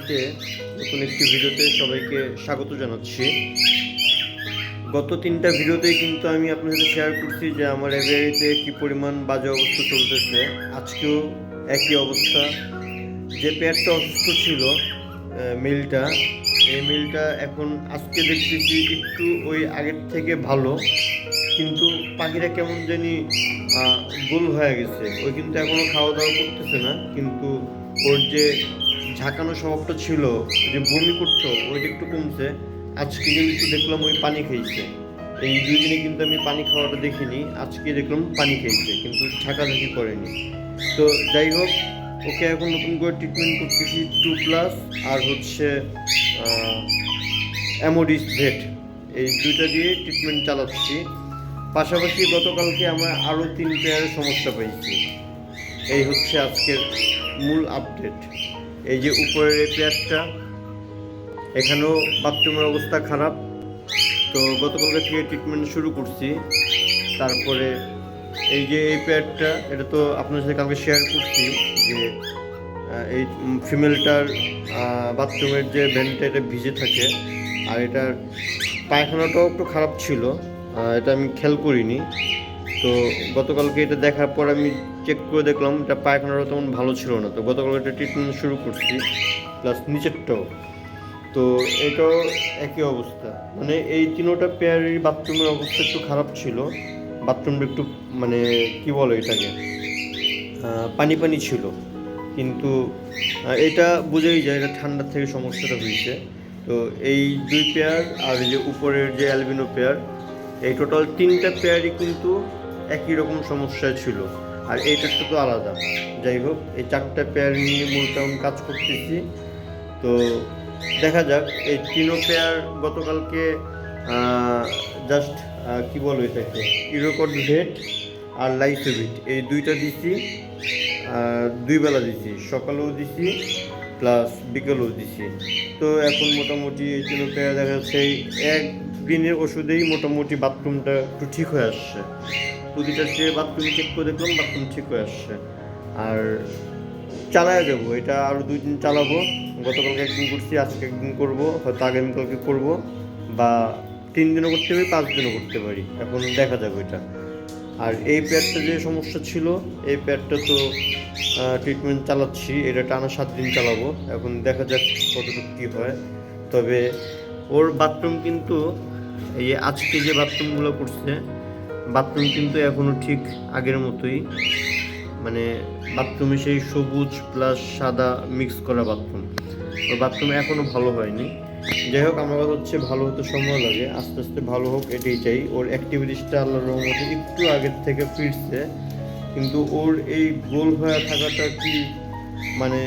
এভিয়ারিতে নতুন একটি ভিডিওতে সবাইকে স্বাগত জানাচ্ছি। গত 3টা ভিডিওতেই কিন্তু আমি আপনাদের সাথে শেয়ার করছি যে আমার এভিয়ারিতে কি পরিমাণ বাজে অবস্থা চলতেছে। আজকেও একই অবস্থা। যে পেয়ারটা অসুস্থ ছিল মেলটা, এই মেলটা এখন আজকে দেখতেছি একটু ওই আগের থেকে ভালো, কিন্তু পাখিরা কেমন জানি গোল হয়ে গেছে। ওই কিন্তু এখনো খাওয়া দাওয়া করতেছে না, কিন্তু ওর যে ঝাঁকানো স্বভাবটা ছিল, যে বমি করতো, ওইটা একটু কমছে। আজকে কিন্তু দেখলাম ওই পানি খেয়েছে। এই 2 দিনে কিন্তু আমি পানি খাওয়াটা দেখিনি, আজকে দেখলাম পানি খেয়েছে, কিন্তু ঝাঁকাঝাঁকি করেনি। তো যাই হোক, ওকে এখন নতুন করে ট্রিটমেন্ট করতেছি 2+ আর হচ্ছে অ্যামোডিস ভেট, এই 2টা দিয়ে ট্রিটমেন্ট চালাচ্ছি। পাশাপাশি গতকালকে আমরা আরও 3 পেয়ারের সমস্যা পেয়েছি। এই হচ্ছে আজকের মূল আপডেট। এই যে উপরের এই পেয়ারটা, এখানেও বাথরুমের অবস্থা খারাপ। তো গতকালকে থেকে ট্রিটমেন্ট শুরু করছি। তারপরে এই যে এই পেয়ারটা, এটা তো আপনার সাথে কালকে শেয়ার করছি যে এই ফিমেলটার বাথরুমের যে ভেন্টটা, এটা ভিজে থাকে। আর এটার পায়খানাটাও একটু খারাপ ছিল, এটা আমি খেয়াল করিনি। তো গতকালকে এটা দেখার পর আমি চেক করে দেখলাম এটা পায়খানাটা তেমন ভালো ছিল না। তো গতকাল এটা ট্রিটমেন্ট শুরু করছি, প্লাস নিচেরটাও। তো এটাও একই অবস্থা, মানে এই 3টা পেয়ারের বাথরুমের অবস্থা একটু খারাপ ছিল। বাথরুমটা একটু মানে কি বলে এটাকে, পানি পানি ছিল। কিন্তু এটা বোঝাই যায় এটা ঠান্ডার থেকে সমস্যাটা হয়েছে। তো এই 2 পেয়ার আর এই যে উপরের যে অ্যালবিনো পেয়ার, এই টোটাল 3টা পেয়ারই কিন্তু একই রকম সমস্যায় ছিল। আর এইটারটা তো আলাদা। যাই হোক, এই 4টা পেয়ার নিয়ে মূলত আমি কাজ করতেছি। তো দেখা যাক। এই 3 পেয়ার গতকালকে জাস্ট কি বলো এটাকে, ইউরোকড ভেট আর লাইসোভিট, এই 2টা দিছি। 2 বেলা দিছি, সকালেও দিছি প্লাস বিকেলেও দিছি। তো এখন মোটামুটি এই 3 পেয়ার দেখা যাচ্ছে এক দিনের ওষুধেই মোটামুটি বাথরুমটা একটু ঠিক হয়ে আসছে। প্রতিটা সে বাথরুম চেক করে দেখলাম বাথরুম ঠিক হয়ে আসছে। আর চালায় যাবো, এটা আরও 2 দিন চালাবো। গতকালকে একদিন করছি, আজকে একদিন করবো, হয়তো আগামীকালকে করবো, বা 3 দিনও করতে পারি, 5 দিনও করতে পারি, এখন দেখা যাবে এটা। আর এই পেয়ারটা যে সমস্যা ছিল, এই পেয়ারটা তো ট্রিটমেন্ট চালাচ্ছি, এটা টানা 7 দিন চালাবো। এখন দেখা যাক কতটুকু কী হয়। তবে ওর বাথরুম কিন্তু, এই আজকে যে বাথরুমগুলো করছে, বাথরুম কিন্তু এখনও ঠিক আগের মতোই, মানে বাথরুমে সেই সবুজ প্লাস সাদা মিক্স করা বাথরুম। ওর বাথরুম এখনও ভালো হয়নি। যাই হোক, আমার কথা হচ্ছে ভালো হতে সময় লাগে, আস্তে আস্তে ভালো হোক, এটাই চাই। ওর অ্যাক্টিভিটিসটা আল্লাহর রহমতে একটু আগের থেকে ফিরছে, কিন্তু ওর এই গোল হয়ে থাকাটা কি, মানে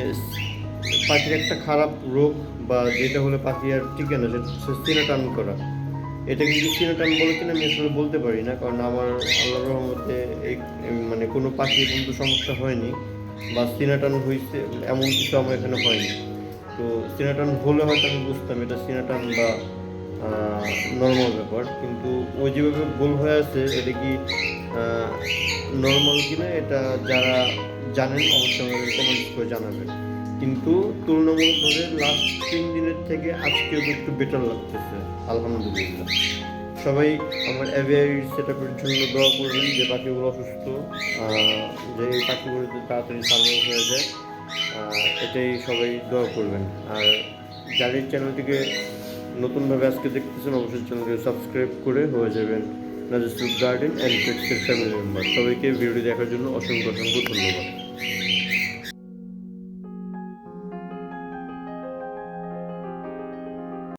পাখির একটা খারাপ রোগ, বা যেটা হলে পাখি আর টিকে না, সেটা হচ্ছে সিনাটান করা। এটা কিন্তু সিনাটান বলে কিনা আমি আসলে বলতে পারি না, কারণ আমার আল্লাহর রহমতে এই মানে কোনো পাখি কিন্তু সমস্যা হয়নি, বা সিনাটান হয়েছে এমন কিছু আমার এখানে হয়নি। তো সিনাটান হলে হয়তো আমি বুঝতাম এটা সিনাটান বা নর্মাল ব্যাপার, কিন্তু ওই যেভাবে গোল হয়ে আছে, এটা কি নর্মাল কিনা, এটা যারা জানেন অবশ্যই আমাদের কমেন্টস করে জানাবেন। কিন্তু তুলনামূলকভাবে লাস্ট 3 দিনের থেকে আজকেও একটু বেটার লাগতেছে, আলহামদুলিল্লাহ। সবাই আমার অ্যাভিয়ারি সেট আপের জন্য দোয়া করবেন, যে পাখিগুলো অসুস্থ, যে এই পাখিগুলো তাড়াতাড়ি সার্ভাইভ হয়ে যায়, এটাই সবাই দোয়া করবেন। আর যারা এই চ্যানেলটিকে নতুনভাবে আজকে দেখতেছেন, অবশ্যই চ্যানেলকে সাবস্ক্রাইব করে হয়ে যাবেন নাজুস গার্ডেন অ্যান্ড পেটসের ফ্যামিলি মেম্বার। সবাইকে ভিডিও দেখার জন্য অসংখ্য অসংখ্য ধন্যবাদ।